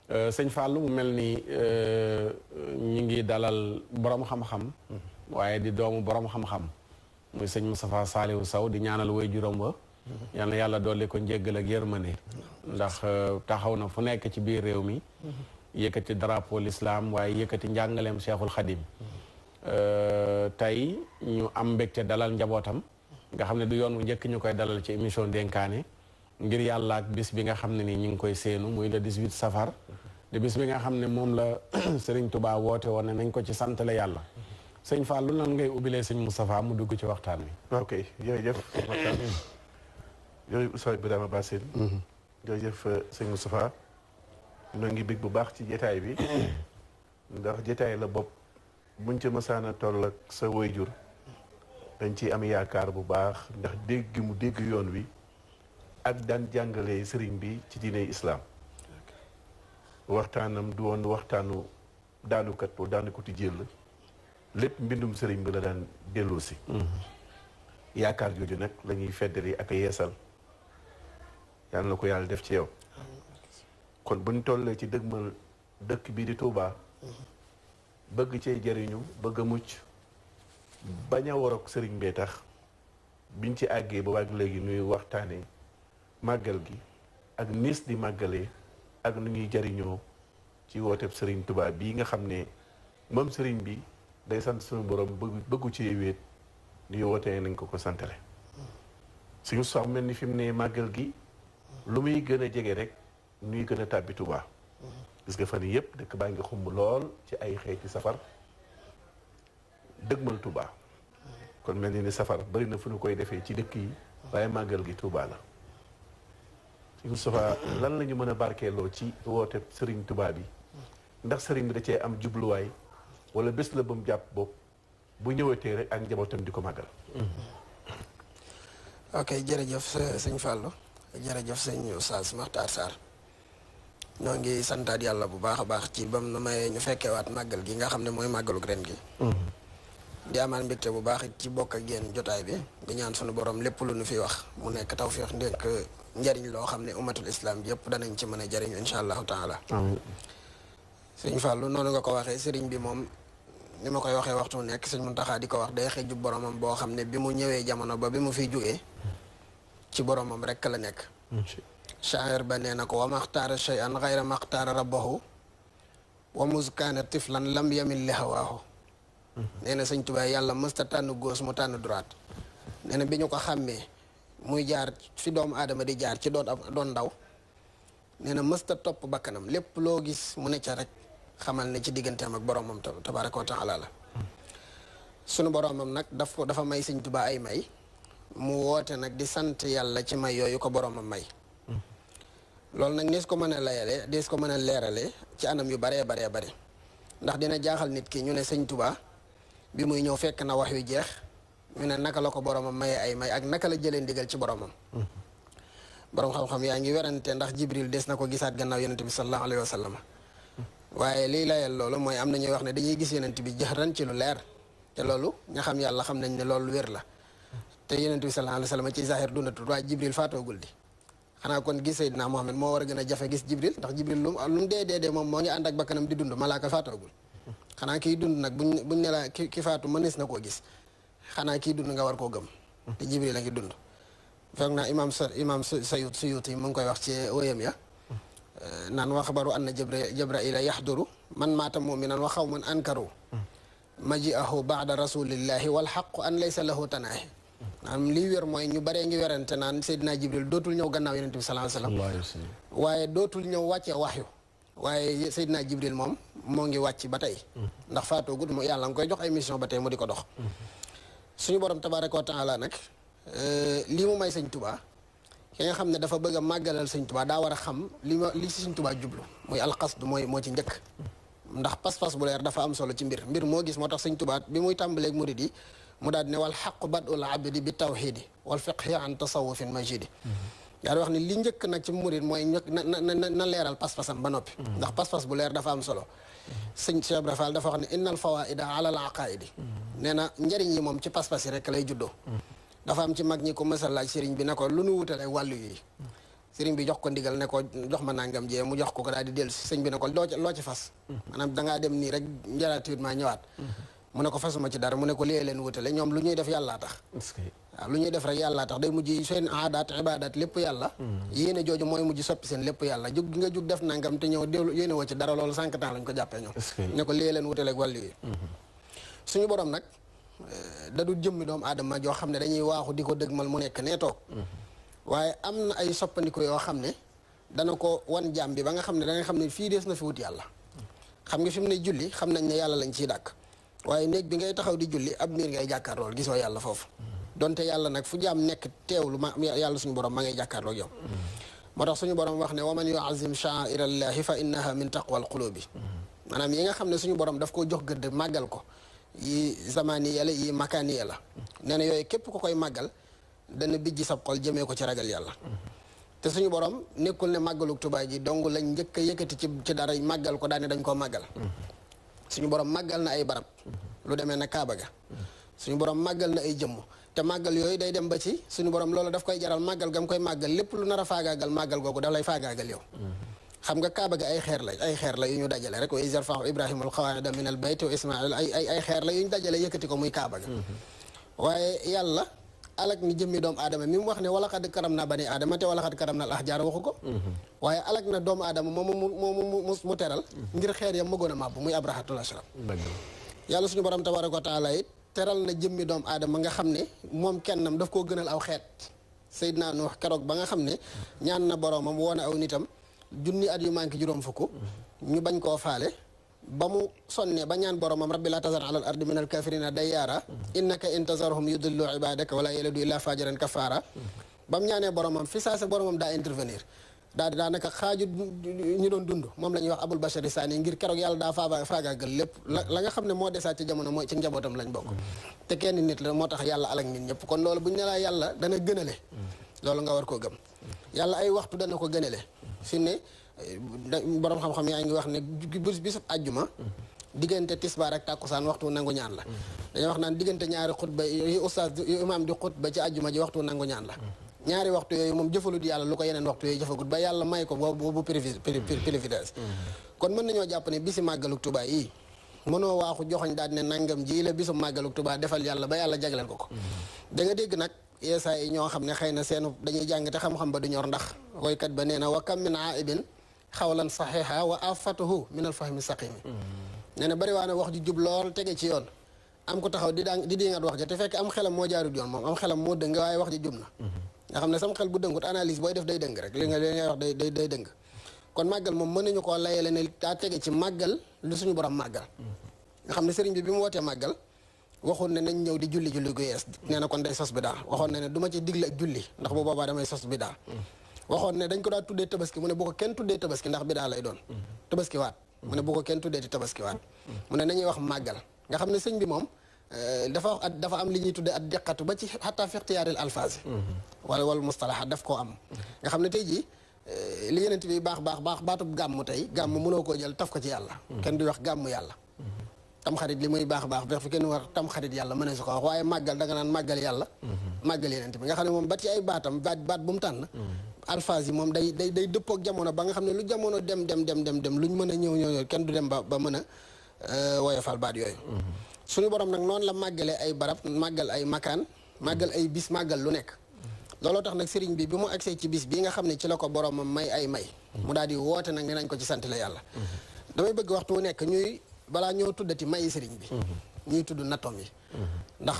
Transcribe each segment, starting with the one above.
sëñ Fallou mu mel ni ñi ngi dalal borom xam-xam. waaye di doomu borom xam-xam. muy sëñ Moustapha Saliou Sow di ñaanal way juróom ba. yal na yàlla dolli ko njéggal ak yërmande. ndax taxaw na fu nekk ci biir réew mi. yëkkati drapeau l'islam waaye yëkkati njàngaleem Cheikhul Khadim. tey ñu am mbégte dalal njabootam. nga xam ne du yoon wu njëkk ñu koy dalal ci émission dénkaane. ngir yàlla ak bis bi nga xam ne ni ñu ngi koy séenu muy le 18 safar. de bis bi nga xam ne moom la Serigne Touba woote woon ne nañ ko ci sant la yàlla. sëñ Fallou nan ngay ubbilee sëñ Moustapha mu dugg ci waxtaan wi. ok jërëjëf waxtaan jërëjëf Oustaz Birama Bassine. jërëjëf sëñ Moustapha. ñoo ngi bég bu baax ci jataay bi. ndax jataay la bopp buñ ca mësaan a toll ak sa waajur dañ ciy am yaakaar bu baax ndax dégg mu dégg yoon wi ak daan jàngale sëriñ bi ci diiney islaam waxtaanam du woon waxtaanu daanukat pour daanukati jël lépp mbindum sëriñ bi la daan delloo si yaakaar jooju nag la ñuy feddali ak a yeesal yàlla na ko yàlla def ci yow kon buñ tollee ci dëgmal dëkk bii di Touba bëgg cee jariñu bëgg a mucc bañ a waroog sëriñ bee tax biñ ci àggee ba waag léegi nuy waxtaane màggal gi ak niis di màggalee ak nu ñuy jariñoo ci wooteb sëriñ Touba bii nga xam ne moom sëriñ bi day sant suñu borom bëggu ci wéet ni wootee nañ ko santale suñu sax mel ni fi mu ne màggal gi lu muy gën a jege rek nuy gën a tàbbi Touba gis nga fan yii yëpp dëkk baa ngi xumb lool ci ay xeeti safar dëgmal Touba kon mel ni safar bari na fu ñu koy defee ci dëkk yi waaye màggal gi Touba la suñu Moustapha lan la ñu mën a barkeeloo ci woote sëriñ Touba bi ndax sëriñ bi da cee am jubluwaay wala bés la ba mu jàpp bopp bu ñëwatee rek ak njabootam di ko màggal. ok jërëjëf sëñ Fallou jërëjëf sëñ Oustaz Makhtar Sarr ñoo ngi santaat yàlla bu baax a baax ci bam na may ñu fekkeewaat màggal gi nga xam ne mooy màggaluk ren gi. di amaan mbégte bu baax it ci bokk ak yéen jotaay bi di ñaan sunu borom lépp lu nu fi wax mu nekk tawfiix ndénk njariñ loo xam ne ummatul islam bi yëpp danañ ci mën a jariñu incha allahu taala. sëñ Fallou noonu nga ko waxee sëriñ bi moom ni ma koy waxee waxtu nekk sëñ Muntaxa di ko wax day xëju boromam boo xam ne bi mu ñëwee jamono ba bi mu fiy jógee ci boromam rekk la nekk. shaa'ir ba nee na ko wa maxtaara shay'an xayra maxtaara rabbahu wa muskaana tiflan lam yamil li hawaahu. nee na sëñ Tuubaa yàlla mësta tànn gauche mu tànn droite. nee na bi ñu ko xàmmee muy jaar fi doomu aadama di jaar ci doon ndaw nee na mësta topp bakkanam lépp loo gis mu ne ca rek xamal ne ci digganteem ak boromam tabaaraka wa taala la. sunu boromam nag dafa may sëñ Tuubaa ay may mu woote nag di sant yàlla ci may yooyu ko boromam may. loolu nag dees ko mën a layale dees ko mën a leerale ci anam yu baree bare ndax dina jaaxal nit ki ñu ne sëñ Tuubaa bi muy ñëw fekk na wax yu jeex ñu ne naka la ko boromam maye ay may ak naka la jëlee ndigal ci boromam. borom xam-xam yaa ngi werante ndax Jibril des na ko gisaat gannaaw yonent bi sallallahu alayhi wa sallam. waaye liy layal loolu mooy am na ñuy wax ne dañuy gis yonent bi jëxran ci lu leer te loolu ña xam yàlla xam nañ ne loolu wér la te yonent bi sallallahu alayhi wa sallam ci zahir dundatul waaye Jibril faatoogul di. xanaa kon gis Seydina Muhammad moo war a gën a jafe gis Jibril ndax Jibril lu mu dee moom moo ngi ànd ak bakkanam di dund malaaka faatoogul xanaa kiy dund nag buñ ne la ki faatu mënees na koo gis xanaa kiy dund nga war koo gëm te Jibril a ngi dund foog naa imaam Suyuti mu ngi koy wax ci wéyam ya naan wa xabaru anna Jibraila yaxduru man maata muminan wa xaw man ankaru maji'ahu baada rasulillahi wal xaqu an laysa lahu tanaahi maanaam lii wér mooy ñu baree ngi werante naan Seydina Jibril dootul ñëw gannaaw yonent bi sallallahu alayhi wasallam waaye dootul ñëw wàccee waxyu waaye Seydina Jibril moom moo ngi wàcc ba tey ndax faatoogut mu yàlla nga koy jox ay mission ba tey mu di ko dox suñu borom tabaaraka wa taala nag lii mu may sëñ Tuubaa ki nga xam ne dafa bëgg a màggalal sëñ Tuubaa daa war a xam li si sëñ Tuubaa jublu muy alqasdu moo ci njëkk ndax pas-pas bu leer dafa am solo ci mbir moo gis moo tax sëñ Tuubaa bi muy tàmbaleeg murid yi mu daal ne wal xaqu badul abdi bi tawxiidi wal fiqhi an tasawufin majidi yaa wax ne li njëkk nag ci murid mooy na leeral pas-pasam ba noppi ndax pas-pas bu leer dafa am solo sëñ Cheikh Ibra Fall dafa wax ne innal fawaida ala al aqaidi nee na njëriñ yi moom ci pas-pas yi rek lay juddoo dafa am ci mag ñi ko mësal laaj sëriñ bi ne ko lu nu wutale wàllu yi sëriñ bi jox ko ndigal ne ko jox ma nangam jee mu jox ko daal di dellu si sëñ bi ne ko loo ci fas maanaam dangaa dem nii rek gratuitement ñëwaat mu ne ko fasuma ci dara mu ne ko lée leen wutale ñoom lu ñuy def yàllaa tax waaw lu ñuy def rek yàllaa tax day mujj seen aadaat ibaadaat lépp yàlla yéene jooju mooy mujj soppi seen lépp yàlla jug nga jug def nangam te ñëw déelu yéene woo ci dara loolu 5 ans lañ ko jàppee ñoom ne ko lée leen wutale ak wàllu yi suñu borom nag da du jëmmi doomu aadama joo xam ne dañuy waaxu di ko dëgmal mu nekk nee toog waaye am na ay soppandiku yoo xam ne dana ko wan jaam bi ba nga xam ne da nga xam ne fii dees na fi wut yàlla xam nga fi mu ne julli xam nañ ne yàlla lañ ciy dàkk waaye néeg bi ngay taxaw di julli ab miir ngay jàkkaarlool gisoo yàlla foofu donte yàlla nag fu jaam nekk teewlu ma yàlla suñu borom ma ngay jàkkaarloog yow moo tax suñu borom wax ne wa man yuazim sha'airallahi fa innaha min taqwal qulubi maanaam yi nga xam ne suñu borom daf koo jox gëdd màggal ko yi zamaniya la yi makaniya la nee na yooyu képp ko koy màggal dana bijji sab xol jëmee ko ci ragal yàlla te suñu borom nekkul ne màggalug Tuubaa ji dong lañ njëkk a yëkkati ci dara màggal ko daane dañ koo màggal suñu borom màggal na ay barab lu demee na Kaaba ga suñu borom màggal na ay jëmm te màggal yooyu day dem ba ci suñu borom loolu daf koy jaral màggal gam koy màggal lépp lu nar a faagaagal màggal googu daf lay faagaagal yow xam nga Kaaba ga ay xeer la yu ñu dajale rek wa iz yarfa'u Ibrahima al-qawaa'ida min al-bayt wa Ismaa'il ay xeer la yu ñu dajale yëkkati ko muy Kaaba ga waaye yàlla alak ni jëmmi doomu aadama mi mu wax ne wala xad karam naa bani aadama te wala xad karam na al ahjaar waxu ko waaye alak na doomu aadama moomu mu teral ngir xeer ya mëgoon a màbb muy abrahatul ashram yàlla suñu borom tabaaraka wa taala it teral na jëmmi doomu aadama nga xam ne moom kennam daf koo gënal aw xeet Seydina Nuux keroog ba nga xam ne ñaan na boromam woon aw nitam junni at yu manqué juróom fukk ñu bañ koo faale ba mu sonnee ba ñaan boromam rabbi laa tazar ala al ardi min al kafirina dayyaara innaka in tazarhum yudillu ibadaka wala yalidu illa fajiran kafara ba mu ñaanee boromam fi saa sa boromam daa intervenir daanaka xaaju ñu doon dund moom la ñuy wax abul bashari saani ngir keroog yàlla daa faagaagal lépp la nga xam ne moo desaat ci jamono mooy ci njabootam lañ bokk te kenn nit la moo tax yàlla alak nit ñëpp kon loolu bu ñu ne laa yàlla dana gënale loolu nga war koo gëm yàlla ay waxtu dana ko gënale fi ne borom xam-xam yaa ngi wax ne bisub àjjuma diggante tisbaar ak tàkkusaan waxtu nangu ñaan la dañuy wax naan diggante ñaari xutba yu ustaas yu imaam di xutba ci àjjuma ji waxtu nangu ñaan la ñaari waxtu yooyu moom jëfalut yàlla lu ko yeneen waxtu yooyu jëfagut ba yàlla may ko boobu privilège kon mën nañoo jàpp ne bisi màggaluk Tuubaa yi mënoo waaxu joxoñ daal ne nangam ji la bisu màggaluk Tuubaa defal yàlla ba yàlla jagleel ko da nga dégg nag yeesaa yi ñoo xam ne xëy na seenu dañuy jàng te xam-xam ba du ñor ndax woykat ba nee na wa kam min aibin xawlan saxiha wa afatuhu min al fahmi saqimi nee na bari waa ne wax ju jub lool tege ci yoon am ko taxaw di dingat wax ja te fekk am xelam moo jaarut yoon moom am xelam moo dëng waaye wax ji jub na nga xam ne sam xel bu dëngut analyse booy def day dëng rek li ngay wax day dëng kon màggal moom mën nañu koo layele ne daa tege ci màggal lu suñu borom màggal nga xam ne sëriñ bi mu wootee màggal waxoon ne nañ ñëw di julli gu yees nee na kon day sos bi daa waxoon ne du ma ci digle ak julli ndax bu boobaa damay sos bi daa waxoon ne dañ ko daa tuddee tabaski mu ne bu ko kenn tuddee tabaski ndax bi daa lay doon tabaski waat mu ne bu ko kenn tuddee ti tabaski waat mu ne nañuy wax màggal nga xam ne sëñ bi moom dafa am li ñuy tuddee at deqatu ba ci xataa fi ixtiyaaril alfaasi wala mustalahat daf koo am nga xam ne tey jii li yenent bi baax baatub gàmm tey gàmm mënoo koo jël taf ko ci yàlla kenn du wax gàmm yàlla tamxarit li muy baax fi kenn war tamxarit yàlla mën na su ko wax waaye màggal da nga naan màggal yàlla màggal yenent bi nga xam ne moom ba ci ay baatam baat bu mu tànn alphase yi moom day dëppook jamono ba nga xam ne lu jamono dem luñ mën a ñëw kenn du dem ba mën a woyofal baat yooyu suñu borom nag noonu la màggalee ay barab màggal ay makaan màggal ay bis màggal lu nekk looloo tax nag sëriñ bi mu agsee ci bis bii nga xam ne ci la ko boromam may ay may mu daal di woote nag ne nañ ko ci sant la yàlla damay bëgg waxtu wu nekk ñuy balaa ñoo tuddati mayi sëriñ bi ñuy tudd nattoom yi ndax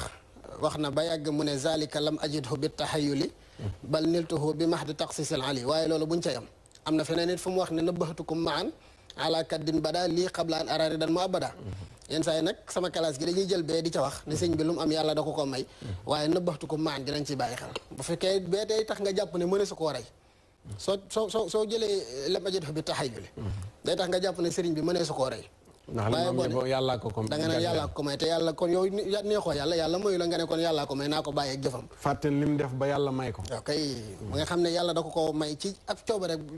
wax na ba yàgg mu ne zalika lam ajidhu bi taxayuli bal niltuhu bi mahdi taxsisil ali waaye loolu buñ ca yam am na feneen nit fu mu wax ne nabbahtukum maan ala kaddin bada lii qabla an arari dan mu abada yenn saa yi nag sama classe gi dañuy jël bee di ca wax ne sëñ bi lu mu am yàlla da ko may waaye nabbahtukum maan dinañ ci bàyyi xel bu fekkee bee day tax nga jàpp ne mëne su koo rey soo jëlee lam ajidhu bi taxayuli day tax nga jàpp ne sëriñ bi mënee su koo rey ndax moom yàllaa ko da nga ne yàllaa ko may te yàlla kon yow neexoo yàlla mayu la nga ne kon yàllaa ko may naa ko bàyyi ak jëfam fàtte lim def ba yàlla may ko ok mu nga xam ne yàlla da ko may ci ak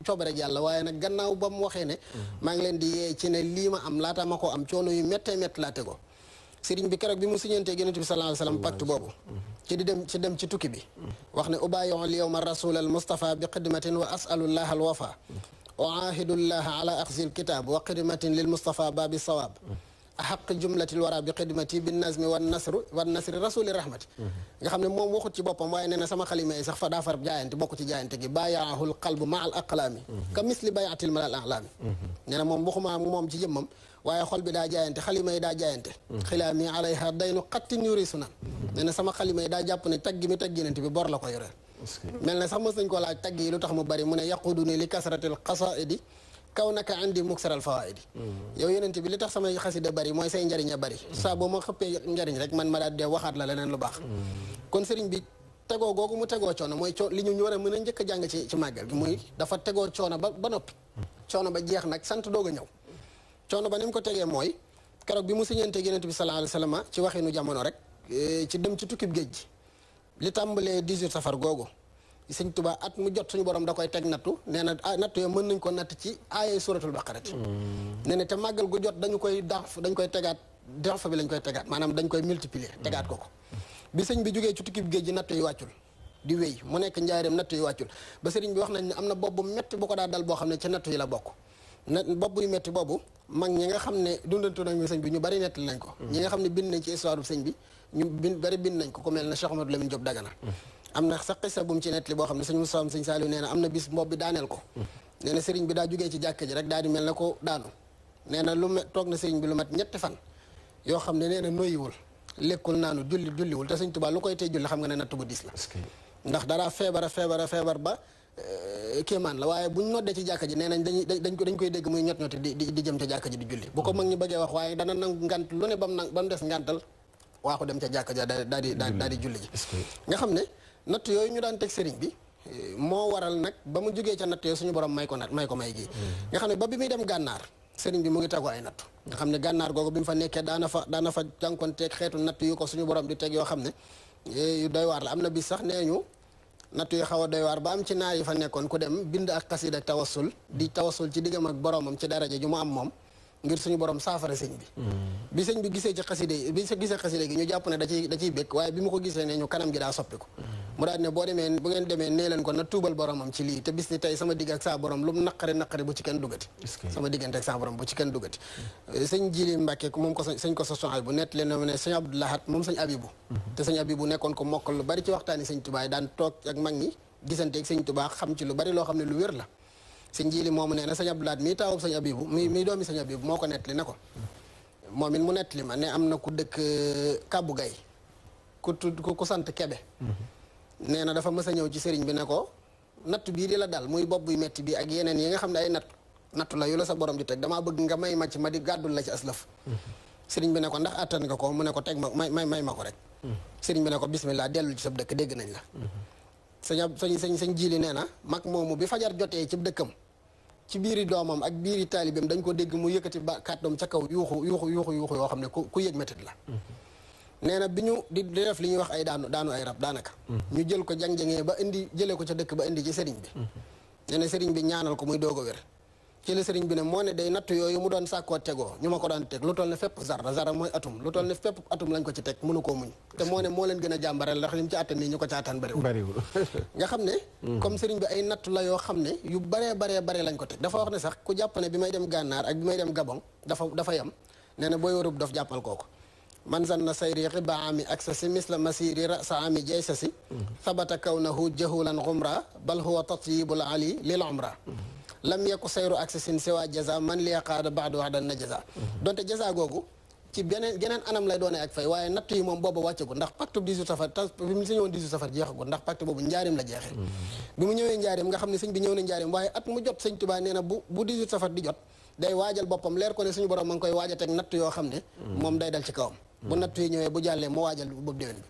coobare yàlla waaye nag gannaaw ba mu waxee ne maa ngi leen di yee ci ne lii ma am laata ma ko am coono yu méttee métti laa tego sëriñ bi keroog bi mu siñantee Yonent bi sallallahu alayhi wasallam pacte boobu ci dem ci tukki bi wax ne ubayi'u al-yawma rasul al-mustafa bi xidmatin wa as'alullah al-wafa wa ahidullah ala axzil kitab wa xidmatin lil mustafa babi sawab ahaq jumlatil wara bi xidmati bin nazmi wan nasri rasuli rahmati nga xam ne moom waxut ci boppam waaye nee na sama xalima yi sax fa daa far jaayante bokk ci jaayante gi bayaahul qalbu ma al aqlaami ka misli bayatil mal al aqlaami nee na moom waxuma moom ci jëmmam waaye xol bi daa jaayante xalima yi daa jaayante xilaami alayha daynu xattin yurisu na nee na sama xalima yi daa jàpp ne taggi mi tagginante bi bor la ko yoreel mel na sax mos nañ ko laaj tagg yi lu tax mu bari mu ne yaqudu ni li kasratil qasaidi kaw naka andi muksaral fawaidi yow Yonent bi li tax samay xasida bari mooy say njariñ a bari saa boo ma xëppee njariñ rek man ma daal dee waxaat la leneen lu baax kon sëriñ bi tegoo googu mu tegoo coono mooy li ñu war a mën a njëkk a jàng ci màggal gi muy dafa tegoo coono ba noppi coono ba jeex nag sant doog a ñëw coono ba ni mu ko tegee mooy keroog bi mu siñante Yonent bi sallallahu alayhi wasallam ci waxinu jamono rek ci dem ci tukkib géej gi li tàmbalee 18 safar googu sëñ Tuubaa at mu jot suñu borom da koy teg nattu nee na nattu yo mën nañ ko natt ci aayee suratul baqarati nee na te màggal gu jot dañ koy tegaat darf bi lañ koy tegaat maanaam dañ koy multiplier tegaat ko bi sëñ bi jógee ci tukki bi géej gi nattu yi wàccul di wéy mu nekk njaareem nattu yi wàccul ba sëriñ bi wax nañ ne am na bopp bu metti bu ko daa dal boo xam ne ci nattu yi la bokk bopp buy metti boobu mag ñi nga xam ne dundantu nañu sëñ bi ñu bari nettali nañ ko ñi nga xam ne bind nañ ci histoire bu sëñ bi ñu bari bind nañ ko ku mel ne Cheikh Amadou Lamine Diop Dagana am na sax xisa bu mu ci nettali boo xam ne sëñ Moussa sëñ Saliou nee na am na bis mbopp bi daaneel ko nee na sëriñ bi daa jógee ci jàkka ji rek daal di mel na ko daanu nee na toog na sëriñ bi lu mat ñetti fan yoo xam ne nee na noyyiwul lekkul naanu julliwul te sëñ Tuubaa lu koy tey julli xam nga ne natt bu dis la ndax dara feebar ba kéemaan la waaye buñ noddee ci jàkka ji nee nañ dañ koy dégg muy ñoti di jëm ca jàkka ji di julli bu ko mag ñi bëggee wax waaye dana nangu ngant lu ne ba mu des ngantal waa ko dem ca jàkka ja daal di julli ji nga xam ne natt yooyu ñu daan teg sëriñ bi moo waral nag ba mu jógee ca natt yooyu suñu borom may ko may gii nga xam ne ba bi muy dem gànnaar sëriñ bi mu ngi tegu ay natt nga xam ne gànnaar googu bi mu fa nekkee daana fa jànkoonteeg xeetu natt yu ko suñu borom di teg yoo xam ne yu doy waar la am na bis sax nee ñu natt yu xaw a doy waar ba am ci naar yi fa nekkoon ku dem bind ak xasida ak tawassul di tawassul ci diggam ak boromam ci daraja ju mu am moom ngir suñu borom saafara sëñ bi sëñ bi gisee ci xaside yi gisee xaside gi ñu jàpp ne da ciy békk waaye bi mu ko gisee ne ñu kanam gi daa soppi ko mu daal ne bu ngeen demee nee leen ko na tuubal boromam ci lii te bis ni tey sama digg ak saa borom lu mu naqari bu ci kenn duggati sama diggante ak saa borom bu ci kenn duggati sëñ Jili Mbàkke moom ko sëñ ko sa bu nett leen ne sëñ Abdou Lahad moom sëñ Abibu te sëñ Abibu nekkoon ko mokkal lu bari ci waxtaani sëñ Tuubaa yi daan toog ak mag ñi gisante ak sëñ Tuubaa xam ci lu bari loo xam ne lu wér la sëñ Jili moomu nee na sëñ Abdou Lahad mii taawub sëñ Abibu mii doomi sëñ Abibu moo ko nettali ne ko moom it mu nettali ma ne am na ku dëkk Kàbbu Gay ku sant Kebe nee na dafa mës a ñëw ci sëriñ bi ne ko natt bii di la dal muy bopp buy metti bi ak yeneen yi nga xam ne ay nattu la yu la sa borom di teg damaa bëgg nga may ma ci ma di gàddul la ci aslaf sëriñ bi ne ko ndax attan nga ko mu ne ko teg ma may ma ko rek sëriñ bi ne ko bismillah dellu ci sa dëkk dégg nañ la sëñ Jili nee na mag moomu bi fajar jotee ci dëkkam ci biiri doomam ak biiri taalibeem dañ ko dégg mu yëkkati ba kàddoom ca kaw yuuxu yoo xam ne ku yëg métit la nee na bi ñu di def li ñuy wax ay daanu ay rab daanaka ñu jël ko jang-jangee ba jëlee ko ca dëkk ba indi ci sëriñ bi nee na sëriñ bi ñaanal ko muy doog a wér ci la sëriñ bi ne moo ne day natt yooyu mu doon sàkkoo tegoo ñu ma ko daan teg lu toll ne fépp zara mooy atum lu toll ne fépp atum lañ ko ci teg mënu koo muñ te moo ne moo leen gën a jàmbaral ndax li mu ci àttan nii ñu ko ci àttan bariwul nga xam ne comme sëriñ bi ay natt la yoo xam ne yu baree lañ ko teg dafa wax ne sax ku jàpp ne bi may dem gànnaar ak bi may dem Gabon dafa yem nee na booy warub dof jàppal kooku man zanna sayri xiba ami aksasi misla masiri rasa ami jaysasi sabata kawnahu jahulan xumra bal huwa tatyibul ali lil umra lam yeku sayru aksasin siwa jaza man li yaqaada baadu waxdan na jaza donte jaza googu ci geneen anam lay doonee ak fay waaye natt yi moom booba wàccegu ndax pacte 18 safar bi mu si ñëwoon 18 safar jeexagu ndax pacte boobu njaarim la jeexee bi mu ñëwee njaarim nga xam ne sëñ bi ñëw na njaarim waaye at mu jot sëñ Tuubaa nee na bu 18 safar di jot day waajal boppam leer ko ne suñu borom ma ngi koy waaj a teg natt yoo xam ne moom day dal ci kawam bu natt yi ñëwee bu jàllee mu waajal boobu déwén bi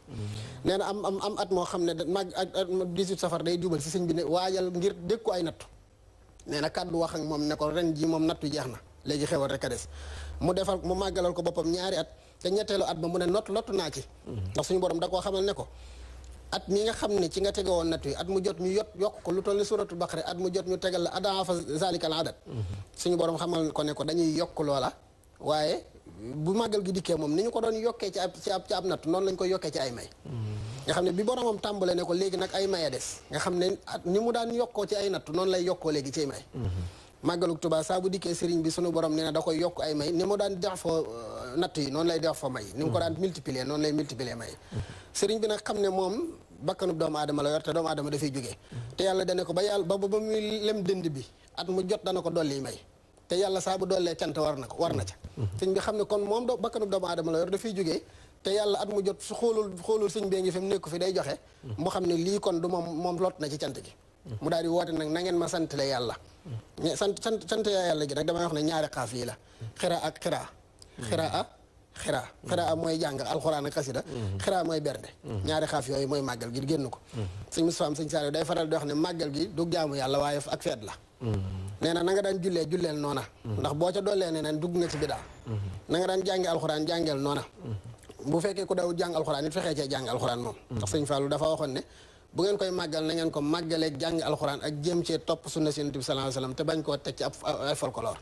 nee na am at moo xam ne mag ak 18 safar day jubal si sëñ bi ne waajal ngir dékku ay nattu nee na kàddu wax ak moom ne ko ren ji moom nattu jeex na léegi xewal rek a des mu màggalal ko boppam ñaari at te ñetteelu at ba mu ne lottu naa ci ndax suñu borom da koo xamal ne ko at mi nga xam ne ci nga tege woon nattu yi at mu jot ñu yokk ko lu toll ni suratul baqara at mu jot ñu tegal la adaafa zalikal adat suñu borom xamal ko ne ko dañuy yokk loola waaye bu màggal gi dikkee moom ni ñu ko doon yokkee ci ab natt noonu lañ koy yokkee ci ay may nga xam ne bi boromam tàmbale ne ko léegi nag ay maye des nga xam ne ni mu daan yokkoo ci ay natt noonu lay yokkoo léegi ci ay may màggalug Tuubaa saa bu dikkee sëriñ bi sunu borom nee na da koy yokk ay may ni mu daan def fa natt yi noonu lay def fa may ni mu ko daan multiplier noonu lay multiplier may sëriñ bi nag xam ne moom bakkanub doomu aadama la yor te doomu aadama dafay jógee te yàlla dane ko ba yàlla ba muy lem dënd bi at mu jot dana ko dolli may te yàlla saa bu dollee cant war na ca sëñ bi xam ne kon moom bakkanub doomu aadama la yor dafay jógee te yàlla at mu jot su xoolul sëñ bee ngi fi mu nekku fi day joxe mu xam ne lii kon du moom lot na ci cant gi mu daal di woote nag na ngeen ma santale yàlla sant yàlla gi nag damay wax ne ñaari xaaf yi la xiraa ak xiraa mooy jàng alxuraan ak xasida xiraa mooy bernde ñaari xaaf yooyu mooy màggal gi génn ko sëñ Moustapha sëñ Saliou day faral di wax ne màggal gi du jaamu yàlla waaye ak feet la nee na nga daan julleel noona ndax boo ca doolee nee na dugg nga ci bidaa na nga daan jàngi alxuraan jàngeel noona bu fekkee ku daw jàng alxuraan it fexee cee jàng alxuraan moom ndax sëñ Fallou dafa waxoon ne bu ngeen koy màggal na ngeen ko màggaleeg jàng alxuraan ak jéem cee topp sunna si Yonent bi sallallahu alayhi wasallam te bañ koo teg ci ay folklore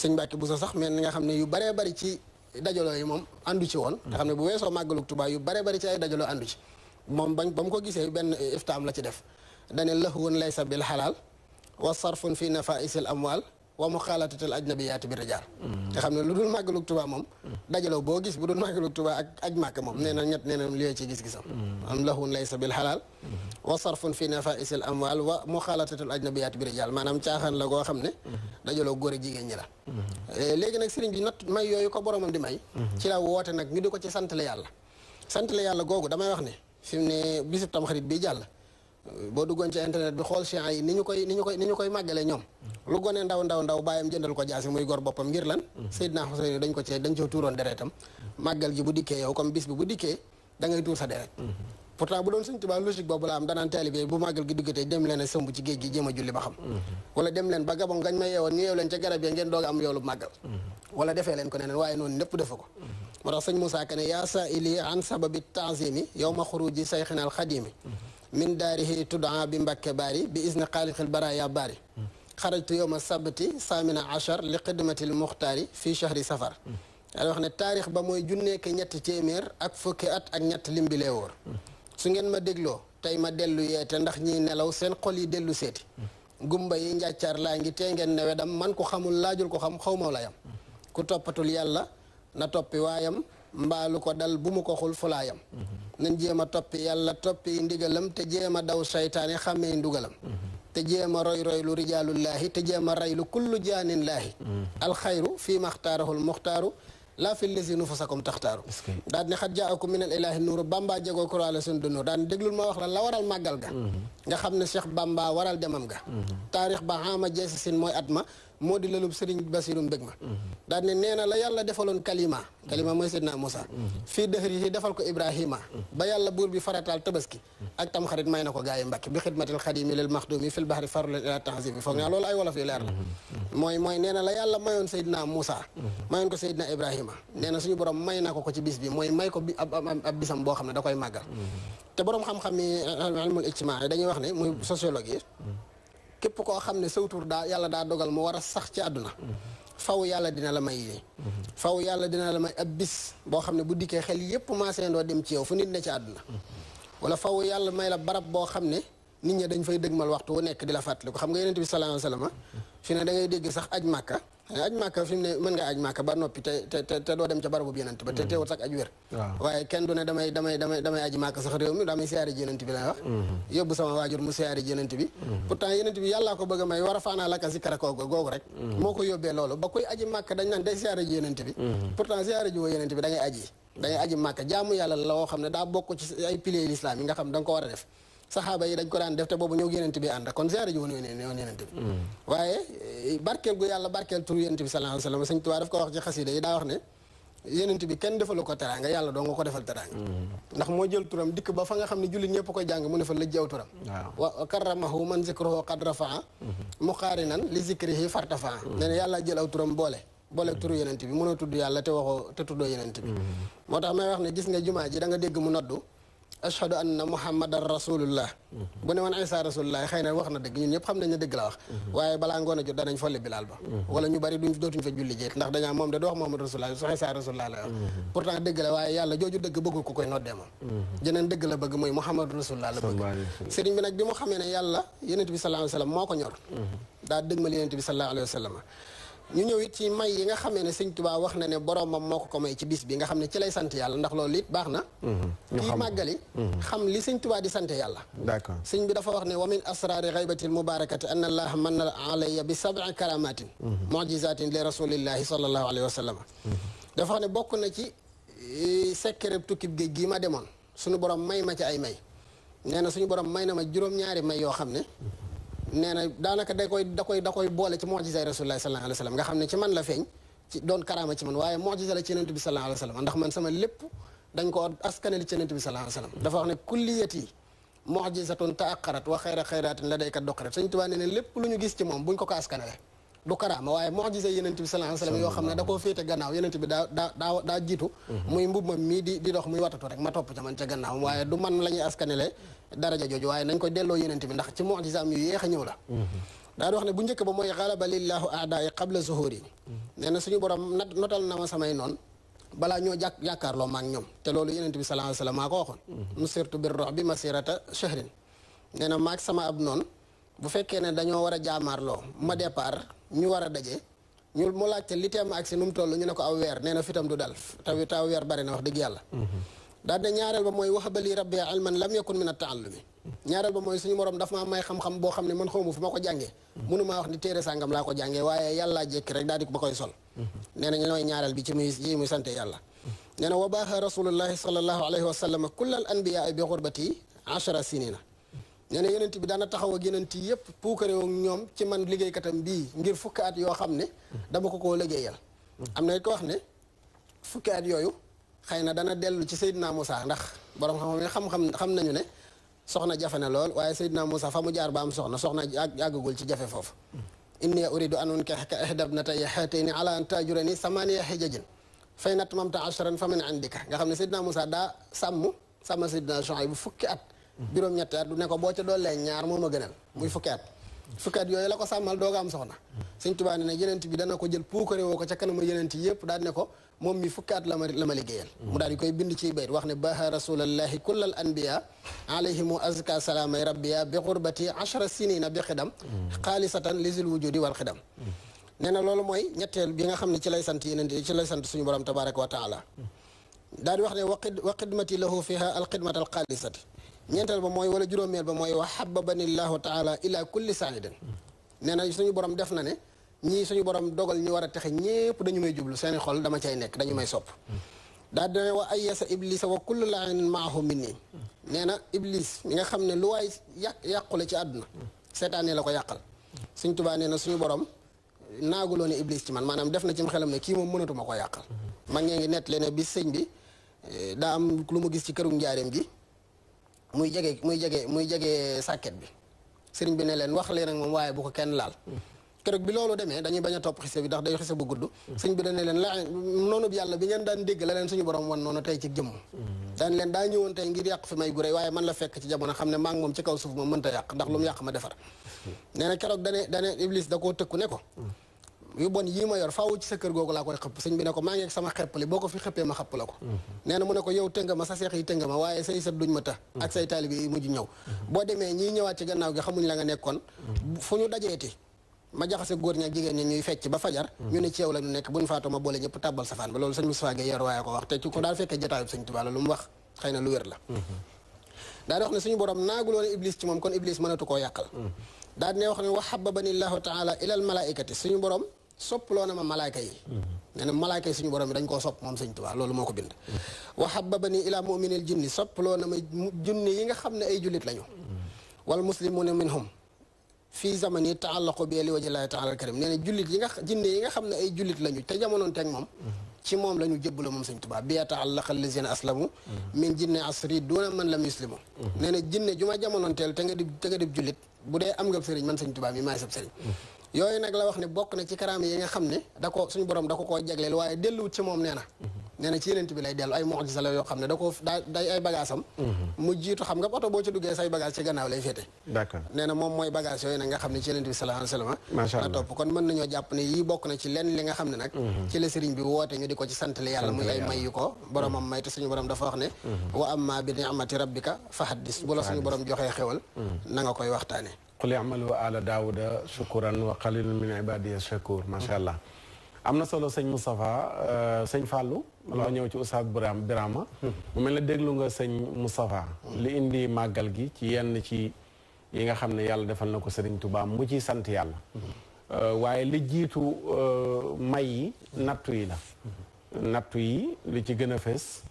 sëñ Mbàkke bu sax mais ni nga xam ne yu baree bari ci dajaloo yi moom àndu ci woon nga xam ne bu weesoo màggalug Tuubaa yu baree bari ci ay dajaloo àndu ci moom ba mu ko gisee benn iftaam la ci def dane lahwun laysa bil xalaal wa sarfun fi nafaisil amwal wa muxaalatatil ajnabiyaati bi rijaal nga xam ne lu dul màggalug Tuubaa moom dajaloo boo gis bu dul màggalug Tuubaa ak aj Màkka moom nee na li ci gis-gisam am lahun laysa bil xalaal wa sarfun fi nafaisil amwal wa muxaalatatil ajnabiyaati bi rijaal maanaam caaxaan la goo xam ne dajaloo góor ak jigéen ñi la léegi nag sëriñ bi natt may yooyu ko boromam di may ci la woote nag ñu di ko ci santale yàlla googu damay wax ne fi mu ne bisub Tamxarit bi jàll boo duggoon ci internet bi xool chiites yi ni ñu koy màggale ñoom lu gone ndaw bàyyam jëndal ko jaasi muy gor boppam ngir lan Seydina Xuseyn dañ cee tuuroon deretam màggal ji bu dikkee yow comme bis bi bu dikkee da ngay tuur sa deret pourtant bu doon Sëñ Tuubaa logique boobu la am danaan taalibe bu màggal gi diggatee dem leen a sëmb ci géej gi jéem a julli ba xam wala dem leen ba Gabon gañ ma yeewoon ñu yeew leen ca garab ya ngeen doog am yoolu màggal wala defee leen ko neneen waaye noonu népp defa ko moo tax sëñ Moussa Kane yaa saa'ili an sababi ta'zimi yawma xuruji sayxinal xadimi min daarihi tudaa bi Mbàkke baari bi isni xaalixil baraaya baari xarajtu yowma sabti saamina achar li xidmatil muxtaari fii chahri safar daal wax ne taarix ba mooy junneeke ñetti téeméer ak fukki at ak ñett limbilee wóor su ngeen ma dégloo tey ma dellu yeete ndax ñiy nelaw seen xol yi dellu seeti gumba yi njàccaar laa ngi tee ngeen ne wedam man ko xamul laajul ko xam xaw ma la yam ku toppatul yàlla na toppi waayam mbaalu ko dal bu mu ko xul fulaayam nañ jéem a toppi yàlla toppi ndigalam te jéem a daw saytaane xàmmee ndugalam te jéem a roy lu rijaalullaahi te jéem a raylu kullu jaanillaahi alxayru fii maxtaarahul muxtaaru laa fi lesi nufusakum taxtaaru daal ne xat jaakum minal ilaahi nuuru bamba jegoo kuraale sun du nuur daan déglul ma wax la waral màggal ga nga xam ne Cheikh Bamba waral demam ga taarix ba xama jeesi sin mooy at ma moo di lalub sëriñ Basiru mbég ma daal ne nee na la yàlla defaloon kalima mooy Seydina Moussa fii dëxëri yi defal ko Ibrahima ba yàlla buur bi farataal tabaski ak tamxarit may na ko gaa yi Mbàkke bi xidmatil xadimi lil maxdumi fil bahri farulen ila tanzimi foog naa loolu ay wolof yu leer la mooy nee na la yàlla mayoon Seydina Moussa mayoon ko Seydina Ibrahima nee na suñu borom may na ko ci bis bi mooy may ko ab bisam boo xam ne da koy màggal te borom xam-xam yi ilmul ijtimaa dañuy wax ne muy sociologue yi képp koo xam ne sawtur yàlla daa dogal mu war a sax ci àdduna faw yàlla dina la may yi faw yàlla dina la may ab bis boo xam ne bu dikkee xel yépp maaseendoo dem ci yow fu nit ne ci àdduna wala faw yàlla may la barab boo xam ne nit ñi dañ fay dëgmal waxtu wu nekk di la fàttali ko xam nga yonent bi sallallahu alayhi wasallam fi ne da ngay dégg sax aj màkka fi mu ne mën nga aj màkka ba noppi te doo dem ca barabu bi yonent ba te teewut sax aj wér waaye kenn du ne damay aji màkka sax réew mi damay siyaare ji yonent bi lay wax yóbbu sama waajur mu siyaare ji yonent bi pourtant yonent bi yàllaa ko bëgg a may war a faanaa lakka si kara googu rek moo ko yóbbee loolu ba koy aji màkka dañ naan day siyaare ji yonent bi pourtant siyaare ji woo yonent bi da ngay aji màkka jaamu yàlla la woo xam ne daa bokk ci ay piliers l'islam yi nga xam da nga ko war a def saxaaba yi dañ ko daan def te boobu ñëw yonent bi ànd kon ziyaare ji woon yonent bi waaye barkeel gu yàlla barkeel turu yonent bi sallallahu alayhi wasallam Sëñ Tuubaa daf ko wax ci xasida yi daa wax ne yonent bi kenn defalu ko teraanga yàlla doo nga ko defal teraanga ndax moo jël turam dikk ba fa nga xam ne jullit ñëpp koy jàng mu ne fa la jaw turam wa karramahu man zikruhu qad rafaa muqaarinan li zikrihi fartafaa nee na yàlla jël aw turam boole turu yonent bi mënoo tudd yàlla te tuddoo yonent bi moo tax may wax ne gis nga jumaa ji da nga dégg mu noddu ashhadu anna muhammadan rasulullah bu ne woon Isa rasulullah xëy na wax na dëgg ñun ñëpp xam nañ ne dëgg la wax waaye balaa ngoon a jot danañ folli bilaal ba wala ñu bari dootuñ fa julli jeet ndax dañaa moom da du wax muhammad rasulullah su Isa rasulullah la wax pourtant dëgg la waaye yàlla jooju dëgg bëggul ko koy noddee moom jeneen dëgg la bëgg muy muhammad rasulullah la bëgg sëriñ bi nag bi mu xamee ne yàlla yonent bi sallallahu alayhi wa sallam moo ko ñor daa dëgmal yonent bi sallallahu alayhi wa sallam ñu ñëw it ci may yi nga xamee ne sëñ Tuubaa wax na ne boromam moo ko may ci bis bi nga xam ne ci lay sant yàlla ndax loolu it baax na kii màggali xam li sëñ Tuubaa di sant yàlla d'accord sëñ bi dafa wax ne wa min asraari xaybatil mubarakati anna allaha manna alayya bi sab'i karamatin mujizatin li rasulillahi sallallahu alayhi wa sallam dafa wax ne bokk na ci secret tukkib géej gii ma demoon suñu borom may ma ci ay may nee na suñu borom may na ma juróom-ñaari may yoo xam ne nee na daanaka da koy boole ci mu'jiza rasulullah sallallahu alayhi wa sallam nga xam ne ci man la feeñ ci doon karaama ci man waaye mu'jiza la ci yonent bi sallallahu alayhi wa sallam ndax man sama lépp dañ ko askanali ci yonent bi sallallahu alayhi wa sallam dafa wax ne kulliyati mu'jizatun ta'aqqarat wa xayra xayratin ladayka doqarat Sëñ Tuubaa ne lépp lu ñu gis ci moom buñ ko askanale du karaama waaye mu'jiza yonent bi sallallahu alayhi wa sallam yoo xam ne da koo féete gannaaw yonent bi daa jiitu muy mbub ma mii di dox muy watatu rek ma topp ca man ca gannaaw waaye du man la ñuy askanale daraja jooju waaye nañ koy delloo yonent bi ndax ci mu'jizaam yu yéex a ñëw la daa di wax ne bu njëkk ba mooy xalaba lillahu aadaay qabla zuhuri nee na suñu borom notal na ma samay noon balaa ñoo jàkkaarloo ma ak ñoom te loolu yonent bi sallallahu alayhi wa sallam maa ko waxoon nusirtu bir ru'bi masirata shahrin nee na maag sama ab noon bu fekkee ne dañoo war a jaamaarloo ma départ ñu war a daje ñu mu laajte li teem ak si nu mu toll ñu ne ko aw weer nee na fitam du dal taw weer bari na wax dëgg yàlla daal ne ñaareel ba mooy wax bali rabbi ilman lam yakun min at-ta'allumi ñaareel ba mooy suñu morom daf maa may xam-xam boo xam ne man xawma fu ma ko jàngee mënu maa wax ni téere sàngam laa ko jàngee waaye yàllaa jékki rek daal di ba koy sol nee na ñu nooy ñaareel bi ci muy sante yàlla nee na wa baaxa rasulullahi sallallahu alayhi wa sallam kullal anbiyaa bi xurbati 10 sinina nee na yonent bi daana taxaw ak yonent yëpp puukaréew ak ñoom ci man liggéeykatam bii ngir fukki at yoo xam ne dama ko koo liggéeyal am na it ko wax ne fukki at yooyu xëy na dana dellu ci Seydina Moussa ndax borom xam nañu ne soxna jafe na lool waaye Seydina Moussa fa mu jaar ba am soxna àggagul ci jafe foofu inni uridu an unkihaka ihda ibnatayya haatayni ala an tajurani samaniya hijajin fay nat mamta ashran fa min indika nga xam ne Seydina Moussa daa sàmmal Seydina Shuayb bu fukki at juróom-ñetti at du ne ko boo ca doolee ñaar moo ma gënal muy fukki at yooyu la ko sàmmal dooga am soxna Sëñ Tuubaa ne ne yenent bi dana ko jël puukare woo ko ca kanamu yenent yëpp daal ne ko moom mi fukki at la ma liggéeyal mu daal di koy bind ci bayt wax ne baaha rasulallahi kullal anbiya alayhimu azka salaamay rabbiya bi xurbati 10 sinina bi xidam xaalisatan lisil wujudi wal xidam nee na loolu mooy ñetteel bi nga xam ne ci lay sant yenent ci lay sant suñu borom tabaraka wa taala daal di wax ne wa xidmati lahu fiha alxidmata alxaalisati ñeenteel ba mooy wala juróomeel ba mooy wa hababani llahu taala ila kulli saidin nee na suñu borom def na ne ñii suñu borom dogal ñu war a texe ñépp dañu may jublu seeni xol dama cay nekk dañu may sopp daal dina wa ayyasa iblisa wa kullu la'inin maahu minni nee na iblis mi nga xam ne lu waay yàqule ci àdduna seetaane la ko yàqal Sëñ Tuubaa nee na suñu borom naaguloo ne iblis ci man maanaam def na ci xelam ne kii moom mënatuma ko yàqal mag ñee ngi nett leen bis sëñ bi daa am lu mu gis ci këru njaareem gi muy jege sàkket bi sëriñ bi ne leen wax leen ak moom waaye bu ko kenn laal keroog bi loolu demee dañuy bañ a topp xise bi ndax day xise bu gudd sëñ bi dane leen noonu bi yàlla bi ngeen daan dégg la leen suñu borom wan noonu tey ci jëmm daan leen daa ñëwoon tey ngir yàq fi may gu réy waaye man la fekk ci jamono xam ne maa ngi moom ci kaw suuf moom mënta yàq ndax lu mu yàq ma defar nee na keroog dane iblis da koo tëkku ne ko yu bon yii ma yor faaw ci sa kër googu laa koy xëpp sëñ bi ne ko maa ngi ak sama xeppali boo ko fi xëppee ma xëpp la ko nee na mu ne ko yow tënga ma sa seex yi tënga ma waaye say sët duñ ma ta ak say taalibe yi mujj ñëw boo demee ñii ñëwaat ci gannaaw gi xamuñ la nga nekkoon fu ñu dajeeti ma jaxase góor ñi ak jigéen ñi ñuy fecc ba fajar ñu ne ci yow la ñu nekk buñ faatoo ma boole ñëpp tàbbal safaan ba loolu sëñ Moustapha Gueye yor waaye ko wax te ci ko daal fekkee jotaayub sëñ Tuubaa lu mu wax xëy na lu wér la daal di wax ne suñu borom naaguloon iblis ci moom kon iblis mënatu koo yàqal daal di ne wax ne wa hababani llahu taala ilal malaikati suñu borom soppaloo na ma malaayka yi nee na malaayka yi suñu borom bi dañ koo sopp moom sëñ Tuubaa loolu moo ko bind wa hababani ila muminil jinni soppaloo na ma junni yi nga xam ne ay jullit lañu wal muslimuna minhum fii zamani taallaqu bi li wajhillahi taala al karim nee na jullit yi nga jinne yi nga xam ne ay jullit lañu te jamonoon teeg moom ci moom la ñu jëbbala moom sëñ Tuubaa bi taallaqa allazina aslamu min jinne asri duna man lam yuslimu nee na jinne ju ma jamonoon teel te nga dib jullit bu dee am nga sëriñ man sëñ Tuubaa mi maay sab sëriñ yooyu nag la wax ne bokk na ci karaama yi nga xam ne suñu borom da ko koo jagleel waaye delluwut ci moom nee na nee na ci yenent bi lay dellu ay mu'jiza la yoo xam ne day ay bagaasam mu jiitu xam nga oto boo ci duggee say bagage ci gannaaw lay féete d'accord nee na moom mooy bagage yooyu nag nga xam ne ci yenent bi sallallahu alayhi wasallam macha allah la topp kon mën nañoo jàpp ne yii bokk na ci lenn li nga xam ne nag ci la sëriñ bi woote ñu di ko ci santale yàlla muy ay may yu ko boromam may te suñu borom dafa wax ne wa amma bi ni'mati rabbika fa haddis bu la suñu borom joxee xewal na nga koy waxtaane qul i'malu ala daawuda shukuran wa qalilun min ibadiya shakur macha allah am na solo sëñ Moustapha sëñ Fallou loo ñëw ci Oustaz Birama mu mel ne déglu nga sëñ Moustapha li indi màggal gi ci yenn ci yi nga xam ne yàlla defal na ko Sëriñ Tuubaa mu ciy sant yàlla waaye li jiitu may yi nattu yi la nattu yi li ci gën a fees